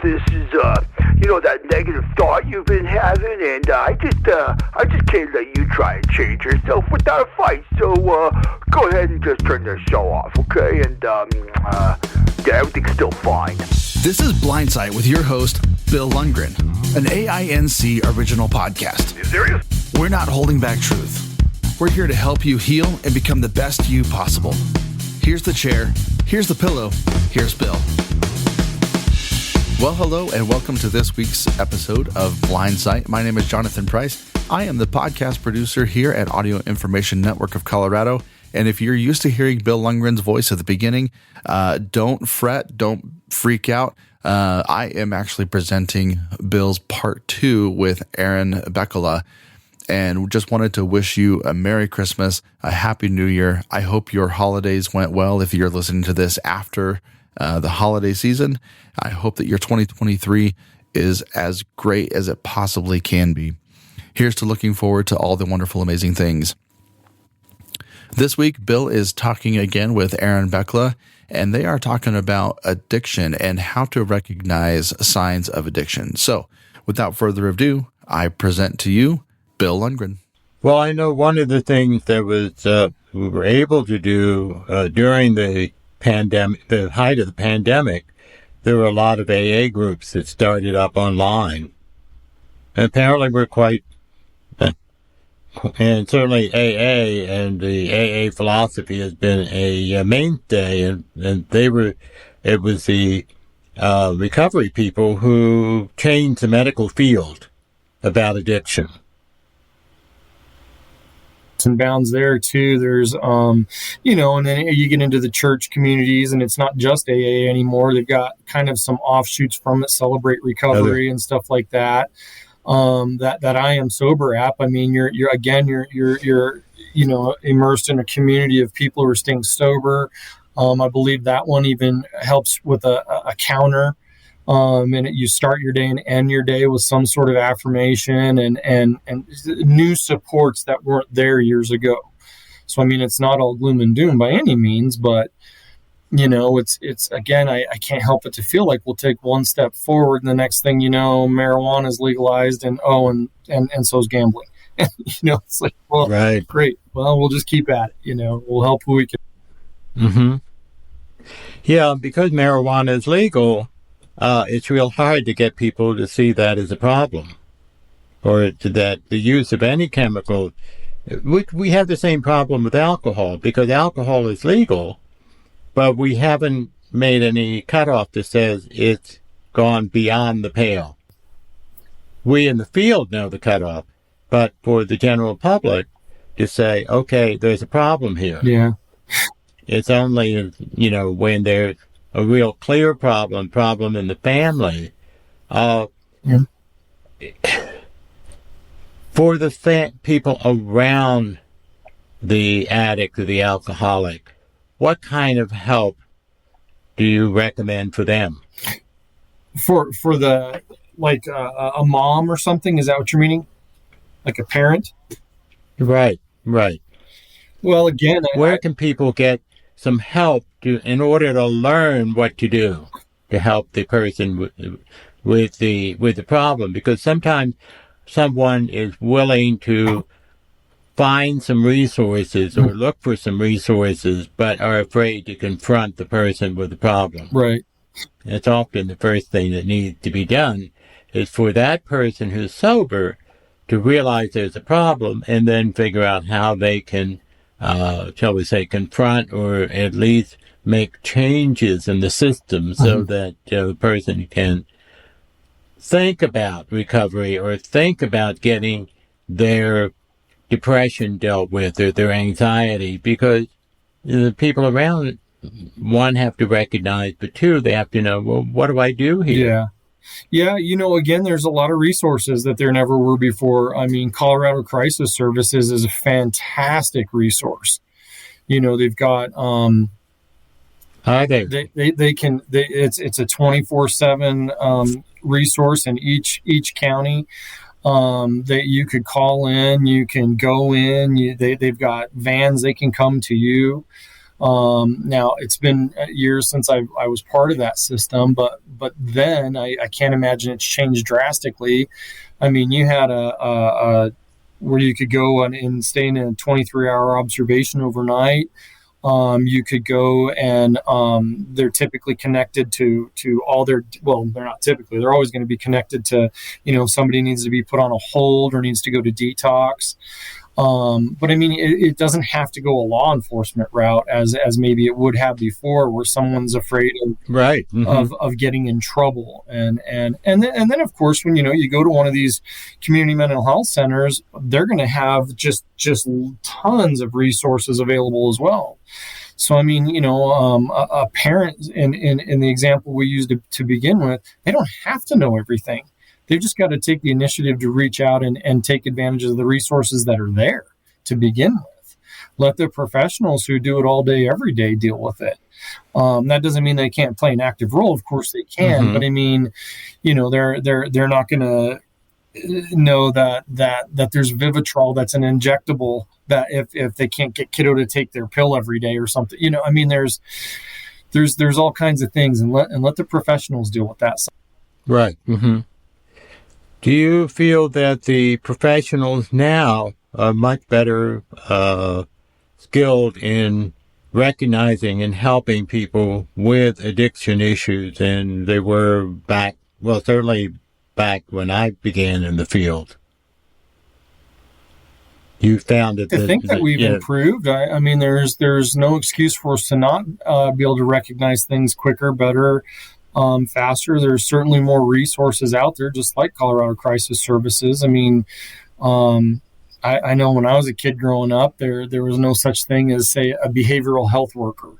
this is, that negative thought you've been having, and I just can't let you try and change yourself without a fight. So, go ahead and just turn the show off, okay? And, yeah, everything's still fine. This is Blindsight with your host, Bill Lundgren, an AINC original podcast. You serious? We're not holding back truth. We're here to help you heal and become the best you possible. Here's the chair, here's the pillow, here's Bill. Well, hello, and welcome to this week's episode of Blindsight. My name is Jonathan Price. I am the podcast producer here at Audio Information Network of Colorado. And if you're used to hearing Bill Lundgren's voice at the beginning, don't fret, don't freak out. I am actually presenting Bill's part 2 with Aroudn Bekala, and just wanted to wish you a Merry Christmas, a Happy New Year. I hope your holidays went well. If you're listening to this after the holiday season, I hope that your 2023 is as great as it possibly can be. Here's to looking forward to all the wonderful, amazing things. This week, Bill is talking again with Aroudn Bekala, and they are talking about addiction and how to recognize signs of addiction. So, without further ado, I present to you Bill Lundgren. Well, I know one of the things that was we were able to do during the pandemic, the height of the pandemic, there were a lot of AA groups that started up online. And apparently we're quite, and certainly AA and the AA philosophy has been a mainstay, and it was the recovery people who changed the medical field about addiction. And bounds there too. There's and then you get into the church communities, and it's not just AA anymore. They've got kind of some offshoots from it, Celebrate Recovery and stuff like that. That I Am Sober app. I mean, you're immersed in a community of people who are staying sober. I believe that one even helps with a counter. And you start your day and end your day with some sort of affirmation and new supports that weren't there years ago. So, I mean, it's not all gloom and doom by any means, but, it's again, I can't help but to feel like we'll take one step forward, and the next thing you know, marijuana is legalized, and so is gambling. It's like, well, right. Great. Well, we'll just keep at it, we'll help who we can. Mm-hmm. Yeah, because marijuana is legal, it's real hard to get people to see that as a problem, or that the use of any chemical. We have the same problem with alcohol, because alcohol is legal, but we haven't made any cutoff that says it's gone beyond the pale. We in the field know the cutoff, but for the general public to say, okay, there's a problem here. Yeah. It's only, when there's a real clear problem in the family. For the people around the addict or the alcoholic, what kind of help do you recommend for them? For the, like a mom or something? Is that what you're meaning? Like a parent? Right. Well, again, where can people get some help in order to learn what to do to help the person with the problem? Because sometimes someone is willing to find some resources or look for some resources, but are afraid to confront the person with the problem. Right. It's often the first thing that needs to be done is for that person who's sober to realize there's a problem, and then figure out how they can shall we say, confront or at least make changes in the system so that the person can think about recovery or think about getting their depression dealt with or their anxiety, because the people around, one, have to recognize, but two, they have to know, well, what do I do here? Yeah, again, there's a lot of resources that there never were before. I mean, Colorado Crisis Services is a fantastic resource. They've got it's a 24/7 resource in each county. That you could call in, you can go in. They've got vans; they can come to you. Now it's been years since I was part of that system, but then I can't imagine it's changed drastically. I mean, you had a where you could go and stay in a 23-hour observation overnight. You could go and they're typically connected to all their, well, they're not typically, they're always going to be connected to, if somebody needs to be put on a hold or needs to go to detox. But I mean, it doesn't have to go a law enforcement route as maybe it would have before, where someone's afraid of right. Mm-hmm. of getting in trouble. And then of course, when you go to one of these community mental health centers, they're going to have just tons of resources available as well. So I mean, a parent in the example we used to begin with, they don't have to know everything. They've just got to take the initiative to reach out and take advantage of the resources that are there to begin with. Let the professionals who do it all day, every day, deal with it. That doesn't mean they can't play an active role. Of course they can, mm-hmm. but I mean, they're not going to know that there's Vivitrol that's an injectable, that if they can't get kiddo to take their pill every day or something, I mean, there's all kinds of things, and let the professionals deal with that. Right. Mm-hmm. Do you feel that the professionals now are much better skilled in recognizing and helping people with addiction issues than they were certainly back when I began in the field? You found that I think that we've improved. I mean, there's no excuse for us to not be able to recognize things quicker, better, faster. There's certainly more resources out there, just like Colorado Crisis Services. I mean, I know when I was a kid growing up, there was no such thing as, say, a behavioral health worker,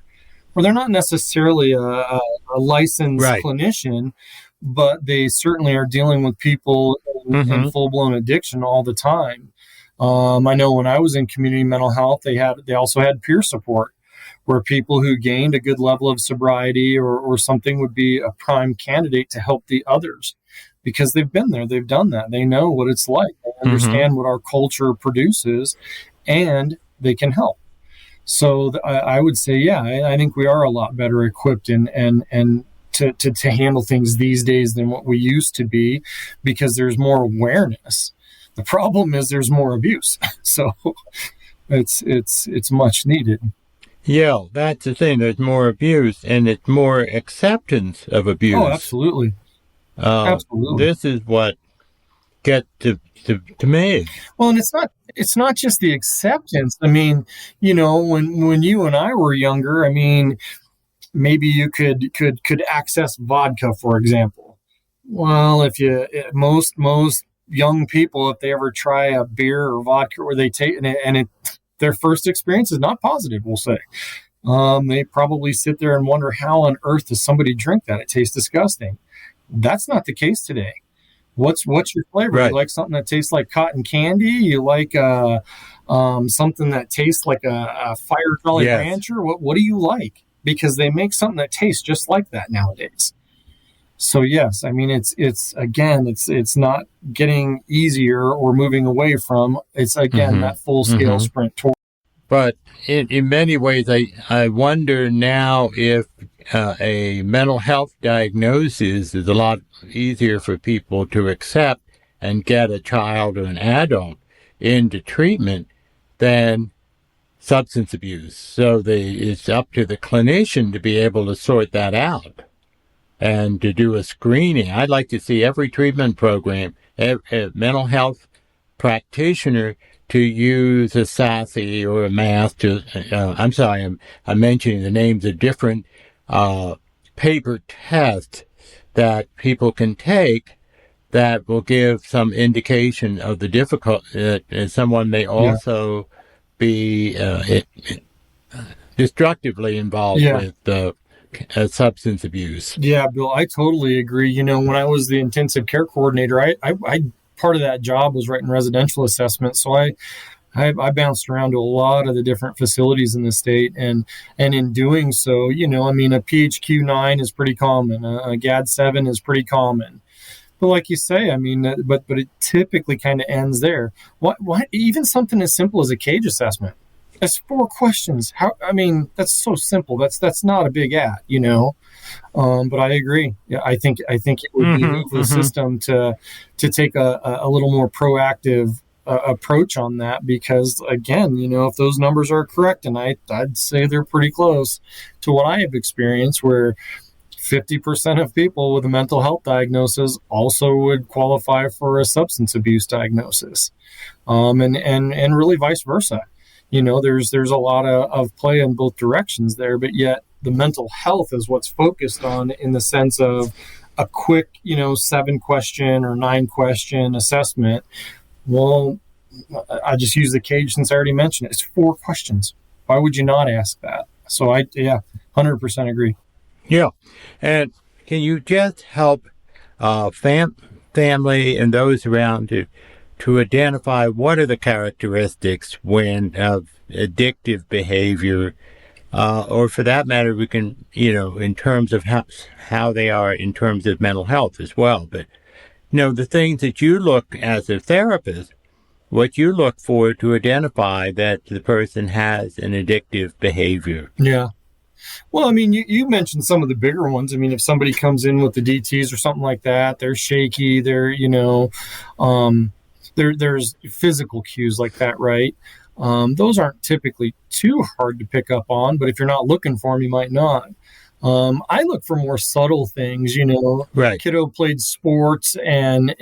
where they're not necessarily a licensed right. clinician, but they certainly are dealing with people mm-hmm. in full-blown addiction all the time. I know when I was in community mental health, they also had peer support, where people who gained a good level of sobriety or something would be a prime candidate to help the others, because they've been there, they've done that, they know what it's like, they understand mm-hmm. what our culture produces, and they can help. So I would say, I think we are a lot better equipped and to handle things these days than what we used to be, because there's more awareness. The problem is there's more abuse, so it's much needed. Yeah, that's the thing. There's more abuse, and it's more acceptance of abuse. Oh, absolutely. Absolutely. This is what gets to me. Well, and it's not just the acceptance. I mean, when you and I were younger, I mean, maybe you could access vodka, for example. Well, most young people, if they ever try a beer or vodka, where they take their first experience is not positive, we'll say. They probably sit there and wonder, how on earth does somebody drink that? It tastes disgusting. That's not the case today. What's your flavor? Right. You like something that tastes like cotton candy? You like something that tastes like a Fire Jolly yes. Rancher? What do you like? Because they make something that tastes just like that nowadays. So yes, I mean, it's not getting easier or moving away from. It's again mm-hmm. that full scale mm-hmm. sprint toward. But in many ways, I wonder now if a mental health diagnosis is a lot easier for people to accept and get a child or an adult into treatment than substance abuse. So it's up to the clinician to be able to sort that out and to do a screening. I'd like to see every treatment program, a mental health practitioner, to use a SASI or a MASS to, I'm sorry, I'm mentioning the names of different paper tests that people can take that will give some indication of the difficulty. Someone may also be destructively involved with substance abuse. Yeah, Bill, I totally agree. When I was the intensive care coordinator, I part of that job was writing residential assessments. So I bounced around to a lot of the different facilities in the state, and in doing so, a PHQ-9 is pretty common, a GAD-7 is pretty common. But like you say, but it typically kind of ends there. What even something as simple as a CAGE assessment. That's 4 questions. That's so simple. That's not a big at, But I agree. Yeah, I think it would behoove the system to take a little more proactive approach on that, because again, if those numbers are correct, and I'd say they're pretty close to what I have experienced, where 50% of people with a mental health diagnosis also would qualify for a substance abuse diagnosis, and really vice versa. There's a lot of play in both directions there, but yet the mental health is what's focused on, in the sense of a quick, 7-question or 9-question assessment. Well, I just use the cage since I already mentioned it. It's 4 questions. Why would you not ask that? So 100% agree. Yeah. And can you just help family and those around to identify what are the characteristics of addictive behavior, or for that matter, we can, in terms of how they are in terms of mental health as well. But, the things that you look as a therapist, what you look for to identify that the person has an addictive behavior. Yeah. Well, you mentioned some of the bigger ones. If somebody comes in with the DTs or something like that, they're shaky, they're, there's physical cues like that, right? Those aren't typically too hard to pick up on, but if you're not looking for them, you might not. I look for more subtle things, Right. Kiddo played sports and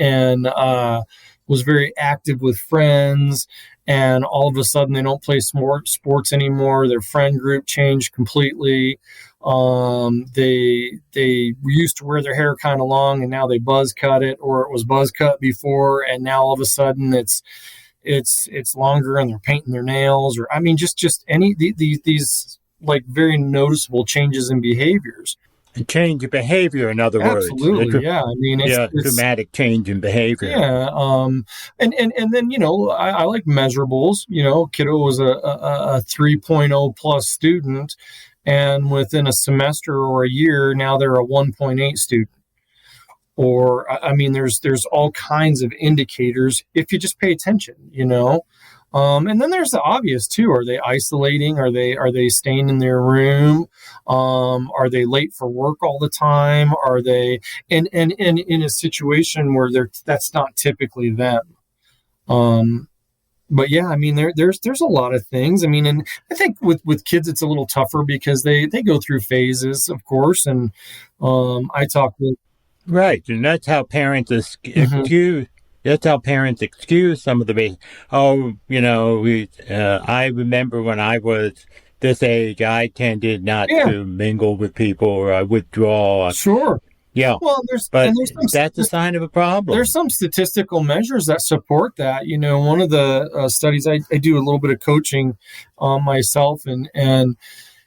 was very active with friends, and all of a sudden they don't play sports anymore. Their friend group changed completely. They used to wear their hair kind of long, and now they buzz cut it, or it was buzz cut before, and now all of a sudden it's longer, and they're painting their nails, or just any these like very noticeable changes in behaviors. A change of behavior, in other words. Absolutely, yeah. It's dramatic change in behavior. Yeah, and then I like measurables. Kiddo was a 3.0 plus student, and within a semester or a year, now they're a 1.8 student. Or there's all kinds of indicators if you just pay attention. And then there's the obvious too. Are they isolating? Are they staying in their room? Are they late for work all the time? Are they in a situation where that's not typically them? But yeah, there's a lot of things. And I think with kids it's a little tougher because they go through phases, of course. And I talk with right, and that's how parents excuse. That's how parents excuse some of the behavior. I remember when I was this age, I tended not to mingle with people, or I withdraw. Sure. Yeah. Well, that's a sign of a problem. There's some statistical measures that support that. One of the studies, I do a little bit of coaching myself, and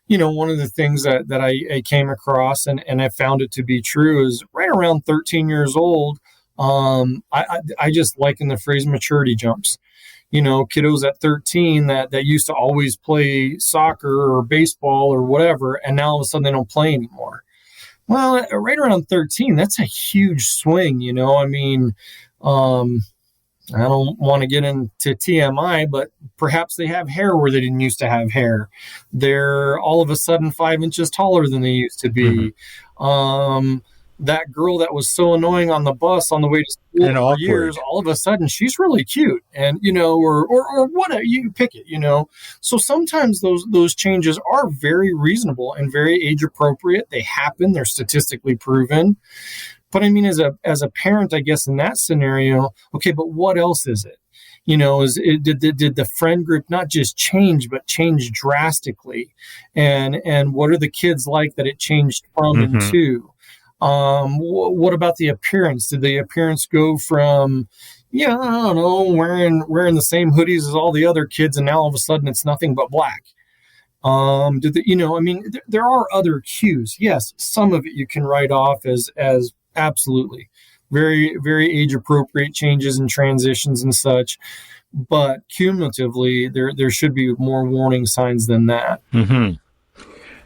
one of the things that I came across and I found it to be true is right around 13 years old. I just liken the phrase maturity jumps. Kiddos at 13 that used to always play soccer or baseball or whatever, and now all of a sudden they don't play anymore. Well, right around 13, that's a huge swing. I don't want to get into TMI, but perhaps they have hair where they didn't used to have hair. They're all of a sudden 5 inches taller than they used to be. Mm-hmm. That girl that was so annoying on the bus on the way to school for awkward. Years, all of a sudden she's really cute, and or whatever, you pick it, So sometimes those changes are very reasonable and very age appropriate. They happen. They're statistically proven. But as a parent, I guess in that scenario, okay, but what else is it? Did the friend group not just change, but change drastically? And what are the kids like that it changed from mm-hmm. and to? What about the appearance? Did the appearance go from, I don't know, wearing the same hoodies as all the other kids, and now all of a sudden it's nothing but black? There are other cues. Yes, some of it you can write off as absolutely very, very age appropriate changes and transitions and such. But cumulatively, there should be more warning signs than that. Mm-hmm.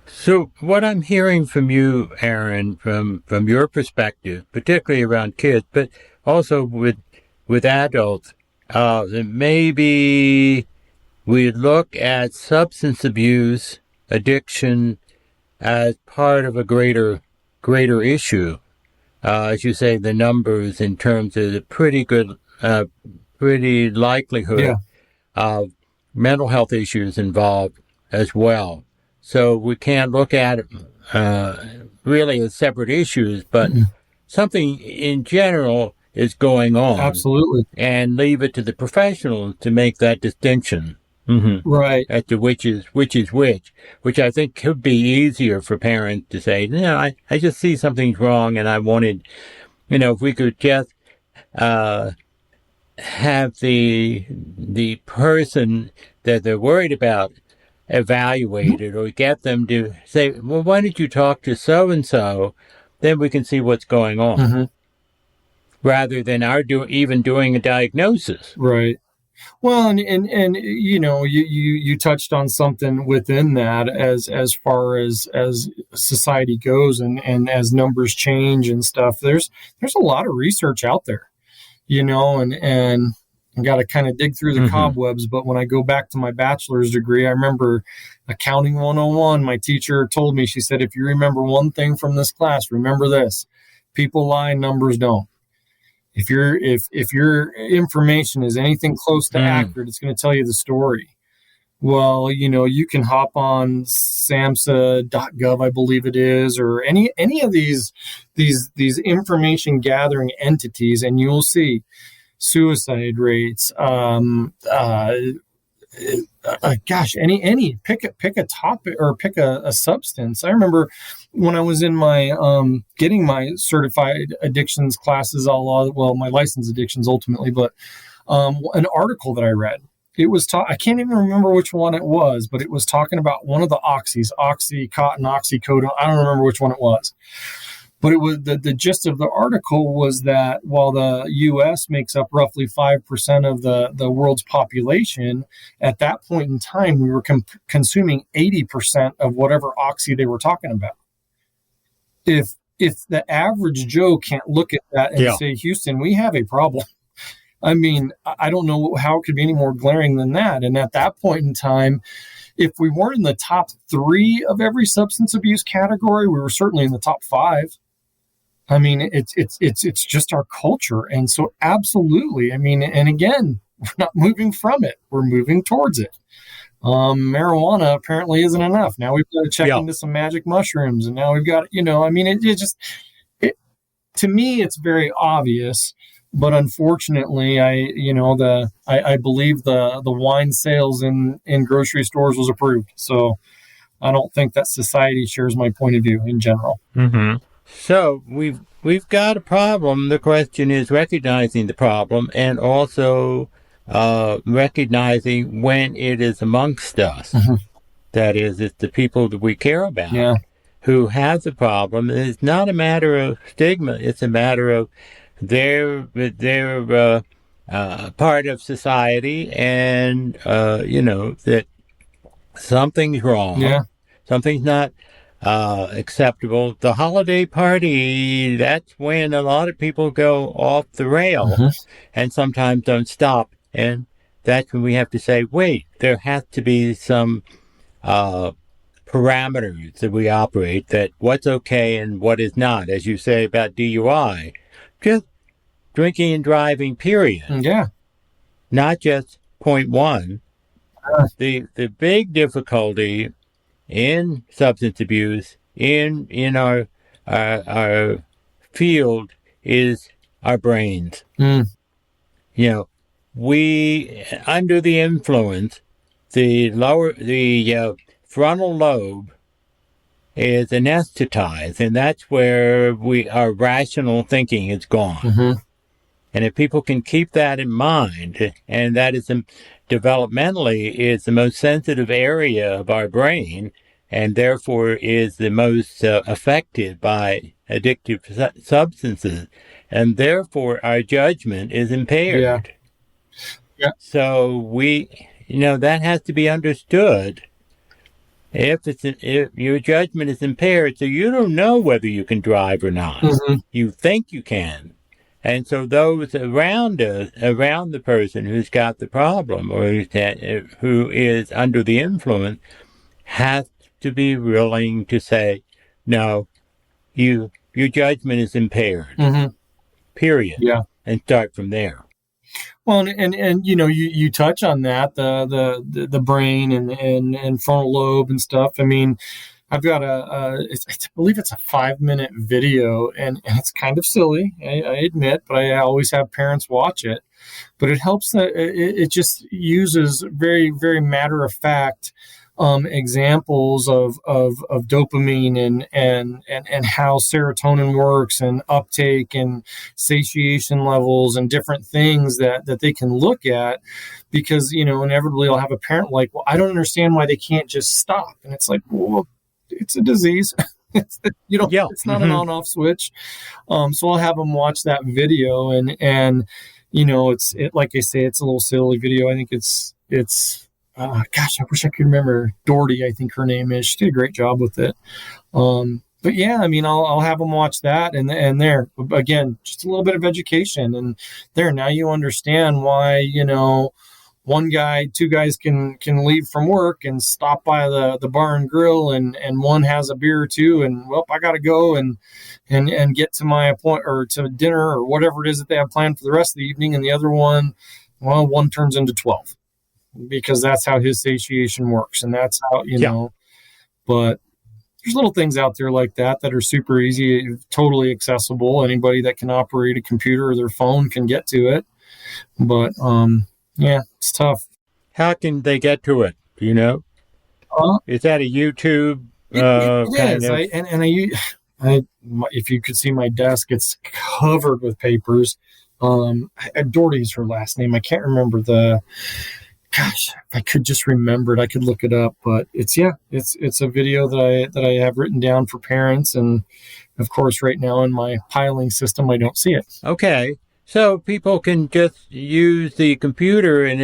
So what I'm hearing from you, Aaron, from your perspective, particularly around kids, but also with adults, maybe we look at substance abuse, addiction, as part of a greater issue. As you say, the numbers in terms of the pretty likelihood of mental health issues involved as well. So we can't look at it really as separate issues, but something in general is going on. Absolutely. And leave it to the professionals to make that distinction. Right. As to which is which I think could be easier for parents to say, no, I just see something's wrong and I wanted, if we could just have the person that they're worried about evaluated, or get them to say, well, why don't you talk to so-and-so, then we can see what's going on, rather than even doing a diagnosis. Right. Well, and you touched on something within that as far as society goes, and as numbers change and stuff. There's a lot of research out there, and I got to kind of dig through the cobwebs. But when I go back to my bachelor's degree, I remember Accounting 101. My teacher told me, she said, if you remember one thing from this class, remember this: people lie, numbers don't. If your information is anything close to accurate, it's going to tell you the story. Well, you can hop on SAMHSA.gov, I believe it is, or any of these information gathering entities, and you'll see suicide rates. Pick a topic or pick a substance. I remember when I was in my getting my certified addictions classes, my licensed addictions ultimately, but an article that I read. It was I can't even remember which one it was, but it was talking about one of the oxys, Oxycontin, oxycodone. I don't remember which one it was. But it was the gist of the article was that while the U.S. makes up roughly 5% of the world's population, at that point in time, we were consuming 80% of whatever oxy they were talking about. If the average Joe can't look at that and say, Houston, we have a problem. I mean, I don't know how it could be any more glaring than that. And at that point in time, if we weren't in the top 3 of every substance abuse category, we were certainly in the top 5. I mean, it's just our culture. And so absolutely. I mean, and again, we're not moving from it. We're moving towards it. Marijuana apparently isn't enough. Now we've got to check into some magic mushrooms. And now we've got, I mean, to me, it's very obvious. But unfortunately, I believe the wine sales in grocery stores was approved. So I don't think that society shares my point of view in general. So we've got a problem. The question is recognizing the problem and also recognizing when it is amongst us. That is, it's the people that we care about who have the problem. It's not a matter of stigma. It's a matter of they're part of society, and that something's wrong. Something's not acceptable. The holiday party, that's when a lot of people go off the rail and sometimes don't stop. And that's when we have to say, wait, there has to be some parameters that we operate, that what's okay and what is not. As you say about DUI, just drinking and driving, period. Not just point one. The big difficulty in substance abuse in our field is our brains. We, under the influence, the frontal lobe is anesthetized, and that's where our rational thinking is gone. And if people can keep that in mind, and that is developmentally is the most sensitive area of our brain, and therefore is the most affected by addictive substances, and therefore our judgment is impaired. So that has to be understood. If your judgment is impaired, so you don't know whether you can drive or not. You think you can. And so those around the person who's got the problem or who is under the influence, have to be willing to say, no, your judgment is impaired. Mm-hmm. Period. Yeah. And start from there. Well, and you touch on that, the brain and frontal lobe and stuff. I mean, I've got I believe it's a 5-minute video, and it's kind of silly, I admit, but I always have parents watch it. But it helps that it just uses very, very matter of fact examples of dopamine and how serotonin works and uptake and satiation levels and different things that they can look at, because inevitably I'll have a parent like, well, I don't understand why they can't just stop, and it's like, well, it's a disease. It's not an on-off switch. So I'll have them watch that video, and it's like I say, it's a little silly video. I think it's gosh, I wish I could remember Doherty, I think her name is. She did a great job with it. But yeah, I mean, I'll have them watch that, and there again, just a little bit of education, and there now you understand why two guys can leave from work and stop by the bar and grill, and one has a beer or two, and well, I got to go and get to my appointment or to dinner or whatever it is that they have planned for the rest of the evening, and the other one, well, one turns into 12. Because that's how his satiation works, and that's how know. But there's little things out there like that are super easy, totally accessible. Anybody that can operate a computer or their phone can get to it. But yeah, it's tough. How can they get to it? Do you know? Is that a YouTube? It is. If you could see my desk, it's covered with papers. Doherty's her last name. I can't remember gosh, if I could just remember it, I could look it up. But it's a video that I have written down for parents, and of course, right now in my piling system, I don't see it. Okay, so people can just use the computer in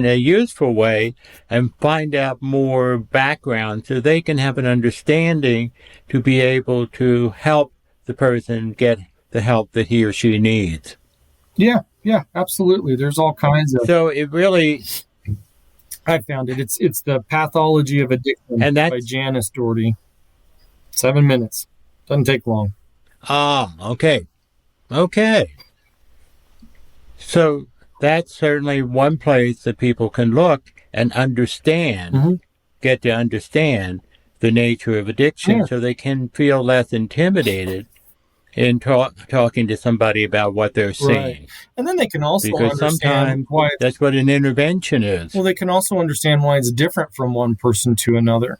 a useful way and find out more background, so they can have an understanding to be able to help the person get the help that he or she needs. Yeah, absolutely. There's all kinds of. So it really. I found it. It's The Pathology of Addiction, and that's by Janice Doherty. 7 minutes. Doesn't take long. Okay. So that's certainly one place that people can look and understand, get to understand the nature of addiction, so they can feel less intimidated in talking to somebody about what they're seeing. Right. And then they can also because understand why that's what an intervention is. Well, they can also understand why it's different from one person to another,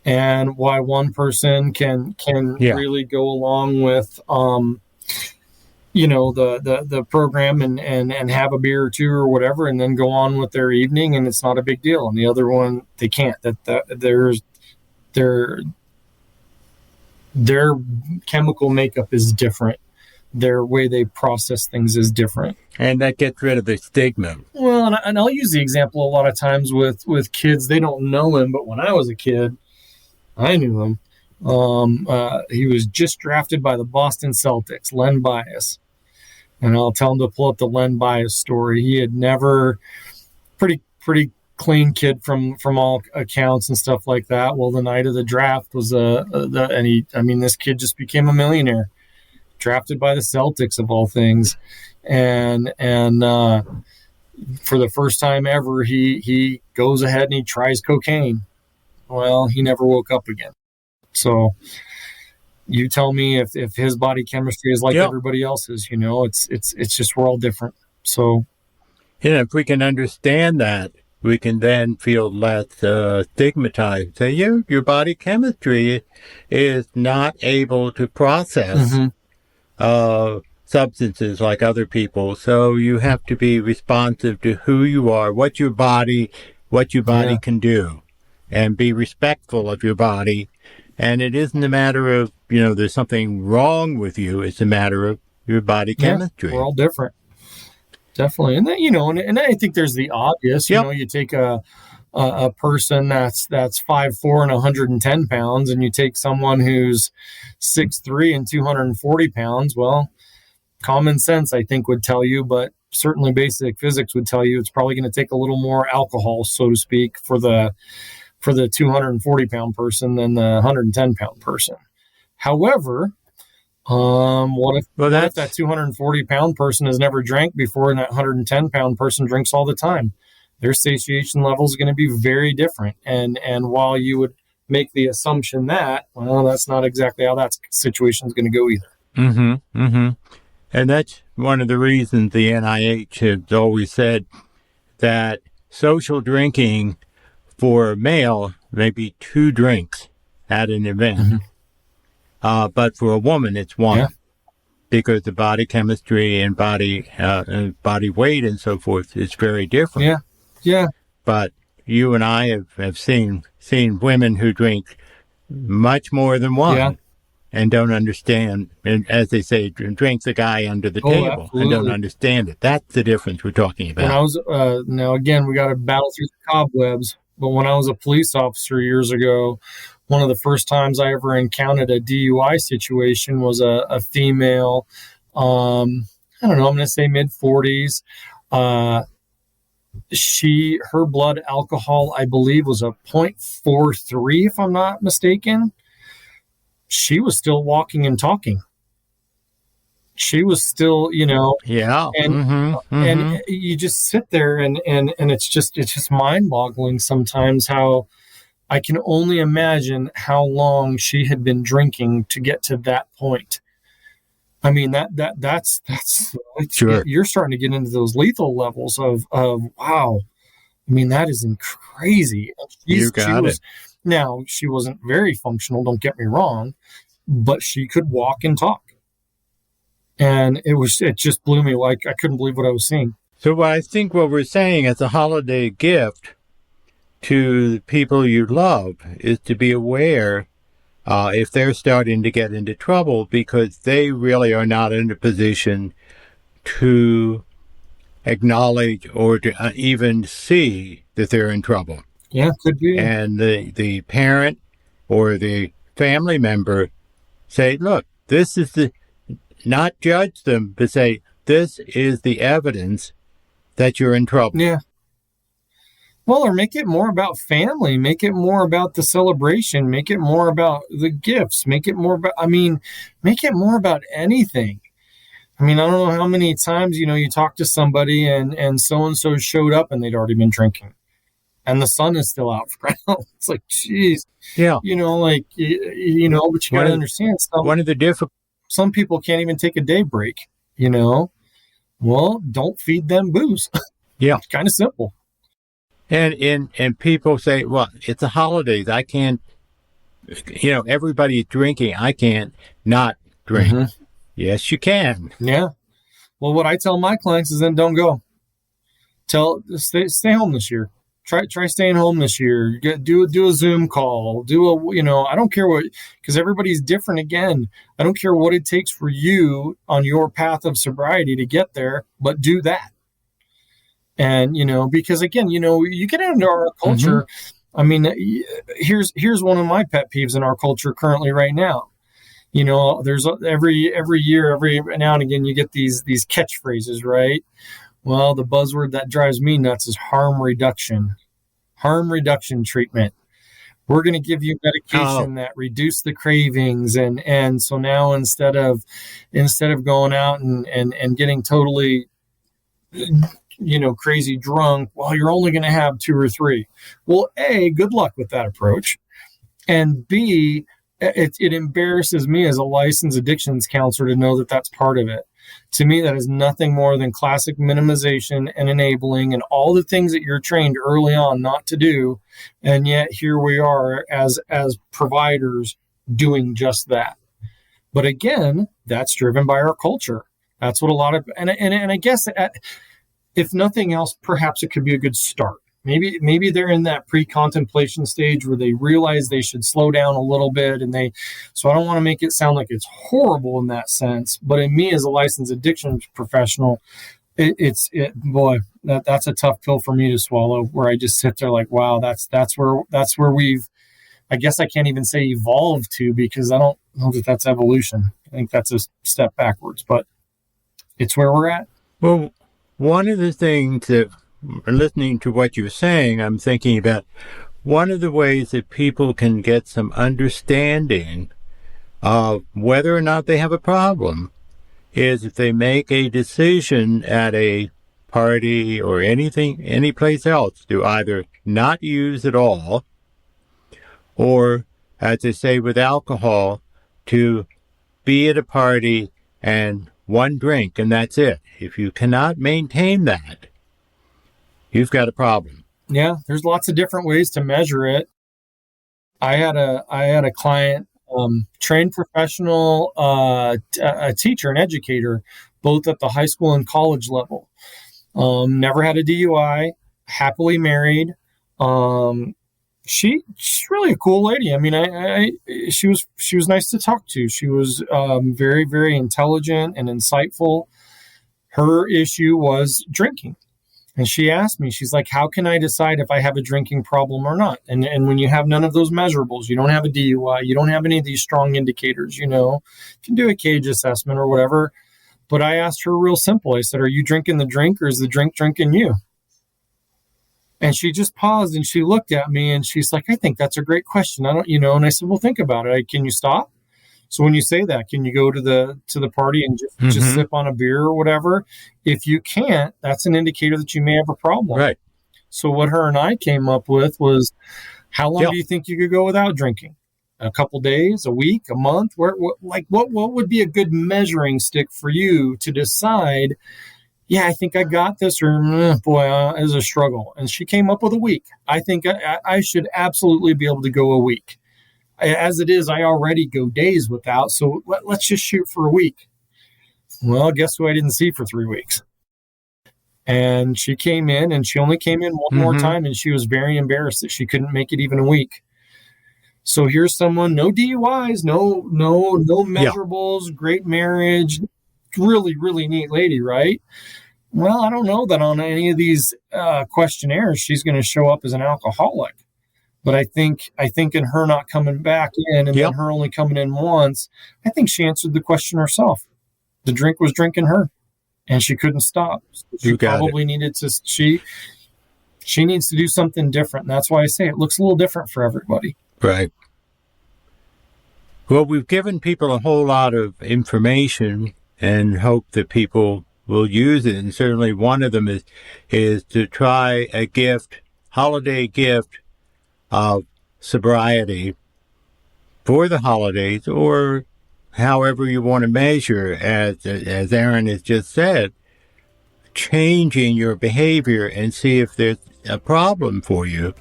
and why one person can really go along with the program and have a beer or two or whatever, and then go on with their evening, and it's not a big deal. And the other one, they can't. Their chemical makeup is different. Their way they process things is different. And that gets rid of the stigma. Well, and I'll use the example a lot of times with kids. They don't know him, but when I was a kid, I knew him. He was just drafted by the Boston Celtics, Len Bias. And I'll tell him to pull up the Len Bias story. He had never, pretty clean kid from all accounts and stuff like that. Well, the night of the draft was this kid just became a millionaire, drafted by the Celtics of all things, and for the first time ever, he goes ahead and he tries cocaine. Well, he never woke up again. So you tell me if his body chemistry is like everybody else's, it's just we're all different. So if we can understand that, we can then feel less stigmatized. Say, your body chemistry is not able to process substances like other people. So you have to be responsive to who you are, what your body can do, and be respectful of your body. And it isn't a matter of, there's something wrong with you. It's a matter of your body chemistry. We're all different. Definitely. And then, and I think there's the obvious, you take a person that's 5'4" and 110 pounds, and you take someone who's 6'3" and 240 pounds. Well, Common sense, I think, would tell you, but certainly basic physics would tell you it's probably going to take a little more alcohol, so to speak, for the 240-pound person than the 110-pound person. However, what if that 240-pound person has never drank before and that 110-pound person drinks all the time? Their satiation level is going to be very different. And while you would make the assumption that, well, that's not exactly how that situation is going to go either. Mm-hmm. Mm-hmm. And that's one of the reasons the NIH has always said that social drinking for a male may be 2 drinks at an event. Mm-hmm. But for a woman, it's 1 because the body chemistry and body weight and so forth is very different. Yeah. Yeah. But you and I have seen women who drink much more than 1 and don't understand. And as they say, drink the guy under the table and don't understand it. That's the difference we're talking about. When I was, now again, we got to battle through the cobwebs. But when I was a police officer years ago, one of the first times I ever encountered a DUI situation was a female, I don't know, I'm going to say mid-40s. Her blood alcohol, I believe, was a 0.43, if I'm not mistaken. She was still walking and talking. She was still, and you just sit there and it's just mind-boggling sometimes how I can only imagine how long she had been drinking to get to that point. I mean, that's sure. You're starting to get into those lethal levels of wow. I mean, that is crazy. You got it. Now, she wasn't very functional, don't get me wrong, but she could walk and talk. And it just blew me. Like, I couldn't believe what I was seeing. So I think what we're saying as a holiday gift to the people you love is to be aware if they're starting to get into trouble, because they really are not in a position to acknowledge or to even see that they're in trouble. Yeah, could be. And the parent or the family member say, look, this is not judge them, but say, this is the evidence that you're in trouble. Yeah. Well, or make it more about family, make it more about the celebration, make it more about the gifts, make it more about anything. I mean, I don't know how many times, you talk to somebody and so-and-so showed up and they'd already been drinking and the sun is still out front. It's like, geez. Yeah. But you got to understand some people can't even take a day break, Well, don't feed them booze. Yeah. It's kind of simple. And people say, well, it's the holidays. I can't, everybody's drinking. I can't not drink. Mm-hmm. Yes, you can. Yeah. Well, what I tell my clients is then don't go. Stay home this year. Try staying home this year. Do a Zoom call. I don't care what, because everybody's different again. I don't care what it takes for you on your path of sobriety to get there, but do that. And, because again, you get into our culture. Mm-hmm. I mean, here's one of my pet peeves in our culture currently right now. There's every year, every now and again, you get these catchphrases, right? Well, the buzzword that drives me nuts is harm reduction treatment. We're going to give you medication that reduce the cravings. And so now instead of going out and getting totally, crazy drunk, well, you're only going to have 2 or 3. Well, A, good luck with that approach. And B, it embarrasses me as a licensed addictions counselor to know that that's part of it. To me, that is nothing more than classic minimization and enabling and all the things that you're trained early on not to do. And yet here we are as providers doing just that. But again, that's driven by our culture. That's what a lot of, and I guess if nothing else, perhaps it could be a good start. Maybe they're in that pre-contemplation stage where they realize they should slow down a little bit, so I don't want to make it sound like it's horrible in that sense. But in me as a licensed addiction professional, that's a tough pill for me to swallow. Where I just sit there like, wow, that's where we've. I guess I can't even say evolved to, because I don't know that that's evolution. I think that's a step backwards, but. It's where we're at. Well, one of the things that, listening to what you're saying, I'm thinking about one of the ways that people can get some understanding of whether or not they have a problem is if they make a decision at a party or anything, any place else, to either not use at all, or, as they say with alcohol, to be at a party and one drink and that's it. If you cannot maintain that, you've got a problem. Yeah, there's lots of different ways to measure it. I had a client, trained professional, a teacher, an educator, both at the high school and college level. Never had a DUI, happily married. She's really a cool lady. I mean, she was nice to talk to. She was very, very intelligent and insightful. Her issue was drinking. And she asked me, she's like, how can I decide if I have a drinking problem or not? And when you have none of those measurables, you don't have a DUI, you don't have any of these strong indicators, you can do a cage assessment or whatever. But I asked her real simple. I said, are you drinking the drink or is the drink drinking you? And she just paused and she looked at me and she's like, I think that's a great question. I don't, and I said, well, think about it. Can you stop? So when you say that, can you go to the party and just sip on a beer or whatever? If you can't, that's an indicator that you may have a problem. Right. So what her and I came up with was, how long do you think you could go without drinking? A couple days, a week, a month? What would be a good measuring stick for you to decide, yeah, I think I got this, or it's a struggle. And she came up with a week. I think I should absolutely be able to go a week. As it is, I already go days without, so let's just shoot for a week. Well, guess who I didn't see for 3 weeks? And she came in, and she only came in one more time, and she was very embarrassed that she couldn't make it even a week. So here's someone, no DUIs, no measurables, great marriage, really, really neat lady, right? Well, I don't know that on any of these questionnaires she's going to show up as an alcoholic. But I think in her not coming back in and then her only coming in once, I think she answered the question herself. The drink was drinking her, and she couldn't stop. She probably needed to. She needs to do something different. And that's why I say it looks a little different for everybody. Right. Well, we've given people a whole lot of information and hope that people will use it. And certainly one of them is to try a holiday gift of sobriety for the holidays, or however you want to measure, as Aaron has just said, changing your behavior and see if there's a problem for you.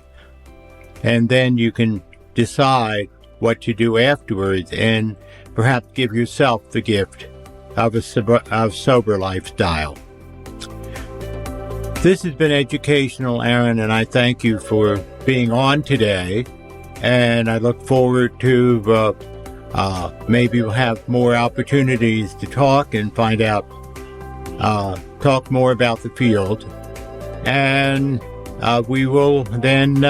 And then you can decide what to do afterwards and perhaps give yourself the gift of a sober lifestyle. This has been educational, Aaron, and I thank you for being on today. And I look forward to maybe we'll have more opportunities to talk and find out, talk more about the field. And we will then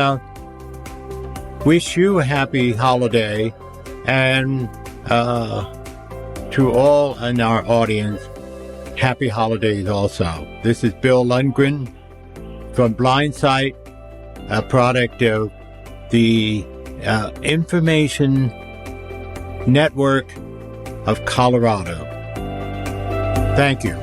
wish you a happy holiday, and to all in our audience, happy holidays also. This is Bill Lundgren from Blindsight, a product of the Information Network of Colorado. Thank you.